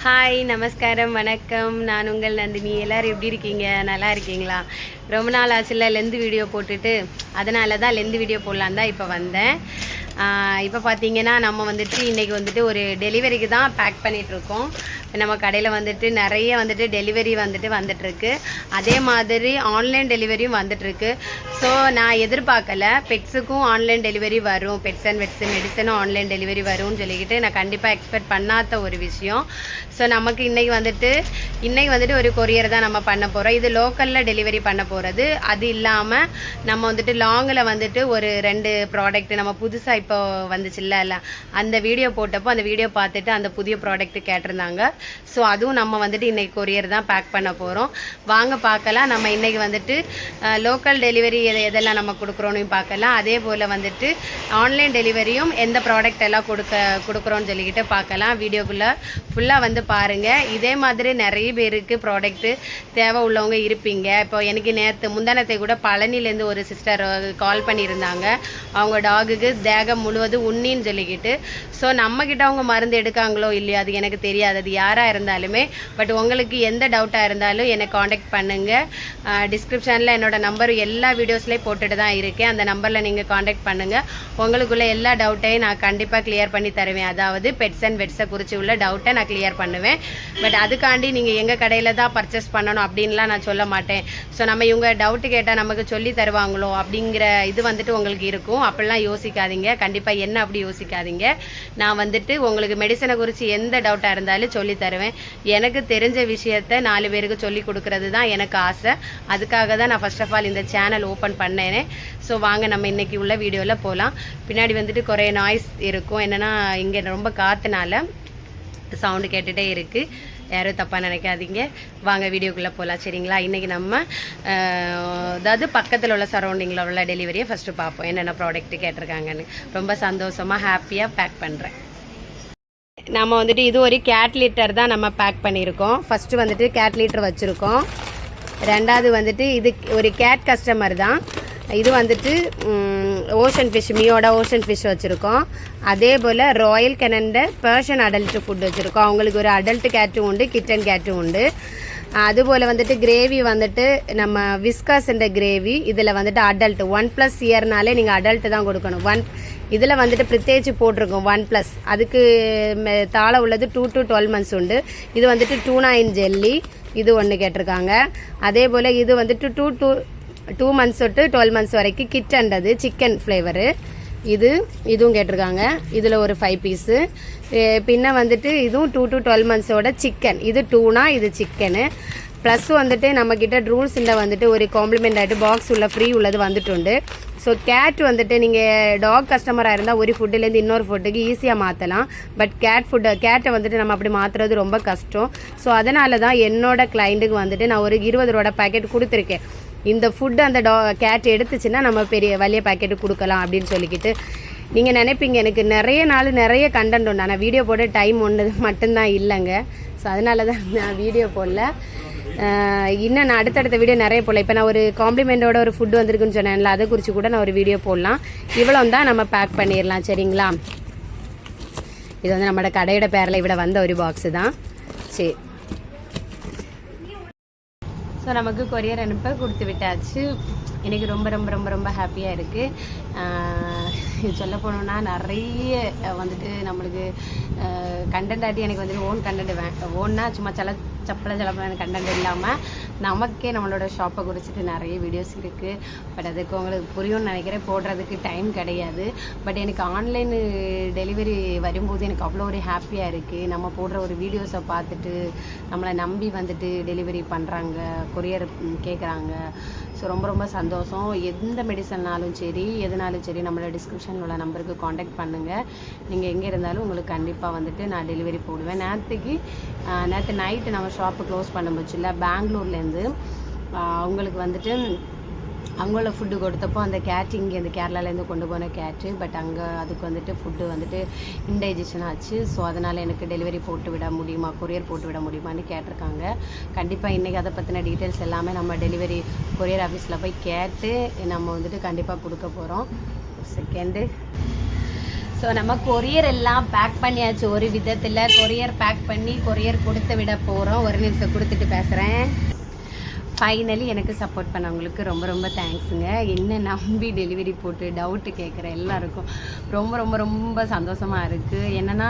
Hi நமஸ்காரம் வணக்கம். நான் உங்கள் நந்தினி. எல்லோரும் எப்படி இருக்கீங்க? நல்லா இருக்கீங்களா? ரொம்ப நாள் ஆச்சுல லெந்து வீடியோ போட்டுட்டு, அதனால தான் லெந்து வீடியோ போடலான் தான் இப்போ வந்தேன். இப்போ பார்த்தீங்கன்னா நம்ம வந்துட்டு இன்றைக்கி வந்துட்டு ஒரு டெலிவரிக்கு தான் பேக் பண்ணிகிட்ருக்கோம். நம்ம கடையில் வந்துட்டு நிறைய வந்துட்டு டெலிவரி வந்துட்டுருக்கு. அதே மாதிரி ஆன்லைன் டெலிவரியும் வந்துட்டுருக்கு. ஸோ நான் எதிர்பார்க்கலை பெட்ஸுக்கும் ஆன்லைன் டெலிவரி வரும், பெட்ஸ் அண்ட் வெட்ஸு மெடிசனும் ஆன்லைன் டெலிவரி வரும்னு சொல்லிக்கிட்டு நான் கண்டிப்பாக எக்ஸ்பெக்ட் பண்ணாத ஒரு விஷயம். ஸோ நமக்கு இன்றைக்கி வந்துட்டு ஒரு கொரியர் தான் நம்ம பண்ண போகிறோம். இது லோக்கலில் டெலிவரி பண்ண போகிறது. அது இல்லாமல் நம்ம வந்துட்டு லாங்கில் வந்துட்டு ஒரு 2 ப்ராடக்ட் நம்ம புதுசாக இப்போ வந்துச்சுல்ல, அந்த வீடியோ போட்டப்போ அந்த வீடியோ பார்த்துட்டு அந்த புதிய ப்ராடக்ட்டு கேட்டிருந்தாங்க. ஸோ அதுவும் நம்ம வந்துட்டு இன்றைக்கி கொரியர் தான் பேக் பண்ண போகிறோம். வாங்க பார்க்கலாம். நம்ம இன்றைக்கி வந்துட்டு லோக்கல் டெலிவரி எதெல்லாம் நம்ம கொடுக்குறோன்னு பார்க்கலாம். அதே போல் வந்துட்டு ஆன்லைன் டெலிவரியும் எந்த ப்ராடக்ட் எல்லாம் கொடுக்குறோன்னு சொல்லிக்கிட்டு பார்க்கலாம். வீடியோக்குள்ளே ஃபுல்லாக வந்து பாருங்கள். இதே மாதிரி நிறைய பேருக்கு ப்ராடக்ட்டு தேவை உள்ளவங்க இருப்பீங்க. இப்போ எனக்கு முந்தானத்தை கூட பழனிலேருந்து ஒரு சிஸ்டர் கால் பண்ணியிருந்தாங்க. அவங்க டாகுக்கு தேகம் முழுவதும் உண்ணின்னு சொல்லிக்கிட்டு. ஸோ நம்மக்கிட்ட அவங்க மருந்து எடுக்காங்களோ இல்லையோ அது எனக்கு தெரியாது, அது யாராக இருந்தாலுமே. பட் உங்களுக்கு எந்த டவுட்டாக இருந்தாலும் என்னை காண்டாக்ட் பண்ணுங்கள். டிஸ்கிரிப்ஷனில் என்னோடய நம்பர் எல்லா வீடியோஸ்லேயும் போட்டுட்டு தான் இருக்கேன். அந்த நம்பரில் நீங்கள் காண்டாக்ட் பண்ணுங்கள். உங்களுக்குள்ள எல்லா டவுட்டையும் நான் கண்டிப்பாக கிளியர் பண்ணி தருவேன். அதாவது பெட்ஸ் அண்ட் வெட்ஸை குறித்து உள்ள டவுட்டை நான் கிளியர் பண்ணுவேன். பட் அதுக்காண்டி நீங்கள் எங்கள் கடையில் தான் பர்ச்சேஸ் பண்ணணும் அப்படின்லாம் நான் சொல்ல மாட்டேன். ஸோ நம்ம இவங்க டவுட்டு கேட்டால் நமக்கு சொல்லி தருவாங்களோ அப்படிங்கிற இது வந்துட்டு உங்களுக்கு இருக்கும். அப்படிலாம் யோசிக்காதீங்க. கண்டிப்பாக என்ன அப்படி யோசிக்காதீங்க. நான் வந்துட்டு உங்களுக்கு மெடிசனை குறித்து எந்த டவுட்டாக இருந்தாலும் சொல்லி தருவேன். எனக்கு தெரிஞ்ச விஷயத்தை 4 பேருக்கு சொல்லி கொடுக்கறது தான் எனக்கு ஆசை. அதுக்காக தான் நான் ஃபர்ஸ்ட் ஆஃப் ஆல் இந்த சேனல் ஓப்பன் பண்ணேனே. ஸோ வாங்க நம்ம இன்றைக்கி உள்ள வீடியோவில் போகலாம். பின்னாடி வந்துட்டு குறைய நாய்ஸ் இருக்கும். என்னென்னா இங்கே ரொம்ப காற்றுனால சவுண்டு கேட்டுகிட்டே இருக்குது. யாரும் தப்பாக நினைக்காதீங்க. வாங்க வீடியோக்குள்ளே போகலாம், சரிங்களா? இன்றைக்கி நம்ம அதாவது பக்கத்தில் உள்ள சரௌண்டிங்கில் உள்ள டெலிவரியை ஃபஸ்ட்டு பார்ப்போம், என்னென்ன ப்ராடக்ட்டு கேட்டிருக்காங்கன்னு. ரொம்ப சந்தோஷமாக ஹாப்பியாக பேக் பண்ணுறேன். நம்ம வந்துட்டு இது ஒரு கேட் லிட்டர் தான் நம்ம பேக் பண்ணியிருக்கோம். ஃபஸ்ட்டு வந்துட்டு கேட் லிட்டர் வச்சுருக்கோம். ரெண்டாவது வந்துட்டு இது ஒரு கேட் கஸ்டமர் தான். இது வந்துட்டு ஓஷன் ஃபிஷ், மியோட ஓஷன் ஃபிஷ் வச்சுருக்கோம். அதே போல் ராயல் கெனண்ட பர்ஷன் அடல்ட்டு ஃபுட் வச்சுருக்கோம். அவங்களுக்கு ஒரு அடல்ட் கேட்டும் உண்டு, கிட்டன் கேட்டும் உண்டு. அதுபோல் வந்துட்டு கிரேவி வந்துட்டு நம்ம விஸ்காஸ்ன்ற கிரேவி. இதில் வந்துட்டு அடல்ட் 1+ இயர்னாலே நீங்கள் அடல்ட்டு தான் கொடுக்கணும். இதில் வந்துட்டு பிரத்யேகிச்சு போட்டிருக்கோம் 1+. அதுக்கு தாழ உள்ளது 2 to 12 months உண்டு. இது வந்துட்டு டூனா இன் ஜெல்லி, இது ஒன்று கேட்டிருக்காங்க. அதே போல் இது வந்துட்டு 2 months to 12 months வரைக்கும் கிட்டன்றது சிக்கன் ஃப்ளேவரு. இதுவும் கேட்டிருக்காங்க. இதில் ஒரு 5 பீஸு. பின்ன வந்துட்டு இதுவும் 2 to 12 months சிக்கன். இது டூனா, இது சிக்கனு. ப்ளஸ் வந்துட்டு நம்மக்கிட்ட ரூல்ஸில் வந்துட்டு ஒரு காம்ப்ளிமெண்ட் ஆகிட்டு பாக்ஸ் உள்ள ஃப்ரீ உள்ளது வந்துட்டு. ஸோ கேட் வந்துட்டு நீங்கள் டாக் கஸ்டமராக இருந்தால் ஒரு ஃபுட்டுலேருந்து இன்னொரு ஃபுட்டுக்கு ஈஸியாக மாற்றலாம். பட் கேட்டை வந்துட்டு நம்ம அப்படி மாற்றுறது ரொம்ப கஷ்டம். ஸோ அதனால தான் என்னோடய கிளைண்ட்டுக்கு வந்துட்டு நான் ஒரு 20 ரூபா பேக்கெட் கொடுத்துருக்கேன். இந்த ஃபுட்டு அந்த கேட் எடுத்துச்சுன்னா நம்ம வலிய பேக்கெட்டு கொடுக்கலாம் அப்படின்னு சொல்லிக்கிட்டு. நீங்கள் நினைப்பீங்க எனக்கு நிறைய கண்டென்ட் உண்டு, ஆனால் வீடியோ போட டைம் ஒன்று மட்டும்தான் இல்லைங்க. ஸோ அதனால தான் நான் வீடியோ போடல. இன்னும் நான் அடுத்தடுத்த வீடியோ நிறைய போடல. இப்போ நான் ஒரு காம்ப்ளிமெண்ட்டோட ஒரு ஃபுட்டு வந்திருக்குன்னு சொன்னேன்ல, அதை குறித்து கூட நான் ஒரு வீடியோ போடலாம். இவ்வளோ தான் நம்ம பேக் பண்ணிடலாம், சரிங்களா? இது வந்து நம்மளோட கடையோட பேரில் இவ்வளோ வந்த ஒரு பாக்ஸு தான். சரி, ஸோ நமக்கு கொரியர் அனுப்ப கொடுத்து விட்டாச்சு. எனக்கு ரொம்ப ரொம்ப ரொம்ப ரொம்ப ஹாப்பியாக இருக்குது. சொல்ல போனோன்னா நிறைய வந்துட்டு நம்மளுக்கு கண்டென்ட் ஆகிட்டு எனக்கு வந்துட்டு ஓன் கண்டென்ட் ஓன்னா சும்மா சப்பள கண்டென்ட் இல்லாமல் நமக்கே நம்மளோட ஷாப்பை குறிச்சிட்டு நிறைய வீடியோஸ் இருக்குது. பட் அதுக்கு உங்களுக்கு புரியும்னு நினைக்கிறேன். போடுறதுக்கு டைம் கிடையாது. பட் எனக்கு ஆன்லைன் டெலிவரி வரும்போது எனக்கு அவ்வளோ ஒரு ஹாப்பியாக இருக்குது. நம்ம போடுற ஒரு வீடியோஸை பார்த்துட்டு நம்மளை நம்பி வந்துட்டு டெலிவரி பண்ணுறாங்க, கொரியர் கேட்குறாங்க. ஸோ ரொம்ப ரொம்ப சந்தோஷம். எந்த மெடிசன்னாலும் சரி, எதுனாலும் சரி, நம்மளோட டிஸ்கிரிப்ஷனில் உள்ள நம்பருக்கு காண்டாக்ட் பண்ணுங்கள். நீங்கள் எங்கே இருந்தாலும் உங்களுக்கு கண்டிப்பாக வந்துட்டு நான் டெலிவரி போடுவேன். நேற்று நைட்டு நம்ம ஷாப்பு க்ளோஸ் பண்ண போச்சுல்ல, பெங்களூர்லேருந்து அவங்களுக்கு வந்துட்டு அவங்களோட ஃபுட்டு கொடுத்தப்போ அந்த கேட் இங்கே இந்த கேரளாலேருந்து கொண்டு போன கேட்டு. பட் அங்கே அதுக்கு வந்துட்டு ஃபுட்டு வந்துட்டு இன்டைஜஷன் ஆச்சு. ஸோ அதனால் எனக்கு டெலிவரி போட்டு விட முடியுமா, கொரியர் போட்டு விட முடியுமான்னு கேட்டிருக்காங்க. கண்டிப்பாக இன்றைக்கி அதை பற்றின டீட்டெயில்ஸ் எல்லாமே நம்ம டெலிவரி கொரியர் ஆஃபீஸில் போய் கேட்டு நம்ம வந்துட்டு கண்டிப்பாக கொடுக்க போகிறோம். செகண்டு ஸோ நம்ம கொரியர் எல்லாம் பேக் பண்ணியாச்சு. ஒரு விதத்தில் கொரியர் பேக் பண்ணி கொரியர் கொடுத்து விட போகிறோம். ஒரு நிமிஷம் கொடுத்துட்டு பேசுகிறேன். ஃபைனலி எனக்கு சப்போர்ட் பண்ணவங்களுக்கு ரொம்ப ரொம்ப தேங்க்ஸுங்க. என்ன நம்பி டெலிவரி போட்டு டவுட்டு கேட்குற எல்லாருக்கும் ரொம்ப ரொம்ப ரொம்ப சந்தோஷமாக இருக்குது. என்னென்னா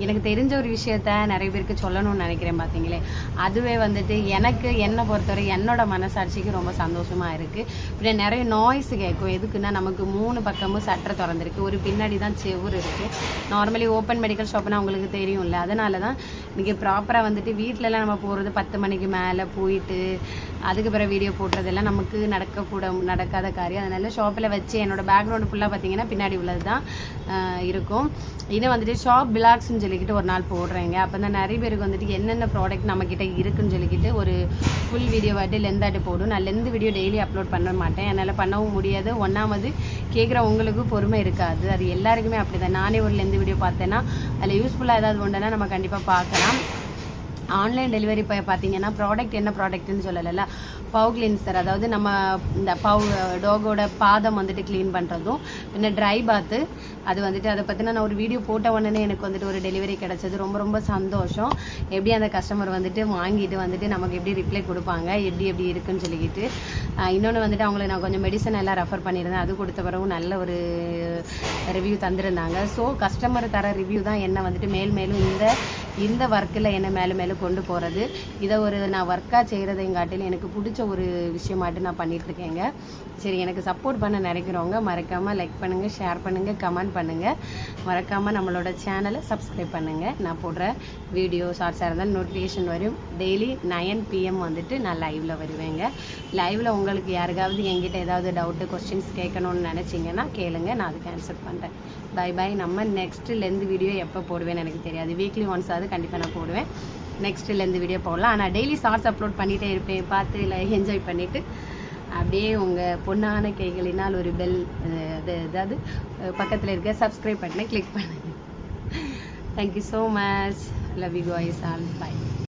எனக்கு தெரிஞ்ச ஒரு விஷயத்த நிறைய பேருக்கு சொல்லணும்னு நினைக்கிறேன். பார்த்தீங்களே, அதுவே வந்துட்டு எனக்கு என்னை பொறுத்தவரை என்னோட மனசாட்சிக்கு ரொம்ப சந்தோஷமாக இருக்குது. இப்படி நிறைய நாய்ஸ் கேட்கும். எதுக்குன்னா நமக்கு 3 பக்கமும் சட்டரை திறந்துருக்கு, ஒரு பின்னாடி தான் செவுரு இருக்குது. நார்மலி ஓப்பன் மெடிக்கல் ஷாப்னா உங்களுக்கு தெரியும்ல, அதனால தான் இன்றைக்கி ப்ராப்பராக வந்துட்டு வீட்டிலலாம் நம்ம போகிறது 10 மணிக்கு மேலே போயிட்டு அதுக்கு பிறகு வீடியோ போடுறதெல்லாம் நமக்கு நடக்காத காரியம். அதனால ஷாப்பில் வச்சு என்னோடய பேக்ரவுண்டு ஃபுல்லாக பார்த்தீங்கன்னா பின்னாடி உள்ளது தான் இருக்கும். இதை வந்துட்டு ஷாப் பிளாக்ஸ்ன்னு சொல்லிக்கிட்டு ஒரு நாள் போடுறேங்க. அப்போ தான் நிறைய பேருக்கு வந்துட்டு என்னென்ன ப்ராடக்ட் நம்மக்கிட்ட இருக்குன்னு சொல்லிக்கிட்டு ஒரு ஃபுல் வீடியோவாட்டு லெந்தாட்டு போடும். நான் லெந்து வீடியோ டெய்லி அப்லோட் பண்ண மாட்டேன், என்னால் பண்ணவும் முடியாது. ஒன்றாவது கேட்குற உங்களுக்கு பொறுமை இருக்காது. அது எல்லாருக்குமே அப்படி தான். நானே ஒரு லெந்து வீடியோ பார்த்தேன்னா அதில் யூஸ்ஃபுல்லாக ஏதாவது ஒன்றுனா நம்ம கண்டிப்பாக பார்க்கலாம். ஆன்லைன் டெலிவரி இப்போ பார்த்தீங்கன்னா ப்ராடக்ட் என்ன ப்ராடக்ட்னு சொல்லலைல்ல, பவு கிளீன்சர், அதாவது நம்ம இந்த டாகோட பாதம் வந்துட்டு க்ளீன் பண்ணுறதும், பின்ன ட்ரை பாத்து, அது வந்துட்டு அதை பற்றின நான் ஒரு வீடியோ போட்ட உடனே எனக்கு வந்துட்டு ஒரு டெலிவரி கிடச்சது. ரொம்ப ரொம்ப சந்தோஷம். எப்படி அந்த கஸ்டமர் வந்துட்டு வாங்கிட்டு வந்துட்டு நமக்கு எப்படி ரிப்ளை கொடுப்பாங்க, எப்படி இருக்குன்னு சொல்லிக்கிட்டு. இன்னொன்று வந்துட்டு அவங்களுக்கு நான் கொஞ்சம் மெடிசன் எல்லாம் ரெஃபர் பண்ணியிருந்தேன், அது கொடுத்த பிறகு நல்ல ஒரு ரிவ்யூ தந்திருந்தாங்க. ஸோ கஸ்டமர் தர ரிவ்யூ தான் என்ன வந்துட்டு மேலும் இந்த ஒர்க்கில் என்ன மேலும் கொண்டு போகிறது. இதை ஒரு நான் ஒர்க்காக செய்கிறதைங்காட்டிலும் எனக்கு பிடிச்ச ஒரு விஷயமாட்டு நான் பண்ணிகிட்ருக்கேங்க. சரி, எனக்கு சப்போர்ட் பண்ண நினைக்கிறவங்க மறக்காமல் லைக் பண்ணுங்கள், ஷேர் பண்ணுங்கள், கமெண்ட் பண்ணுங்கள். மறக்காமல் நம்மளோட சேனலை சப்ஸ்கிரைப் பண்ணுங்கள். நான் போடுற வீடியோ ஷார்ட்ஸாக இருந்தாலும் நோட்டிஃபிகேஷன் வரும். டெய்லி 9 PM வந்துட்டு நான் லைவில் வருவேங்க. லைவில் உங்களுக்கு யாருக்காவது என்கிட்ட ஏதாவது டவுட்டு கொஸ்டின்ஸ் கேட்கணும்னு நினச்சிங்கன்னா கேளுங்க, நான் அதுக்கு ஆன்சர் பண்ணுறேன். பை. நம்ம நெக்ஸ்ட்லேருந்து வீடியோ எப்போ போடுவேன்னு எனக்கு தெரியாது. வீக்லி ஒன்ஸ் ஆகுது கண்டிப்பாக நான் போடுவேன். நெக்ஸ்ட்லேருந்து வீடியோ போடலாம். ஆனால் டெய்லி ஷார்ட்ஸ் அப்லோட் பண்ணிகிட்டே இருப்பேன். பார்த்து இல்லை என்ஜாய் பண்ணிவிட்டு அப்படியே உங்கள் பொண்ணான கைகளினால் ஒரு பெல் அதாவது பக்கத்தில் இருக்க சப்ஸ்கிரைப் பட்டனை கிளிக் பண்ணுங்கள். Thank you so much. Love you guys all. Bye.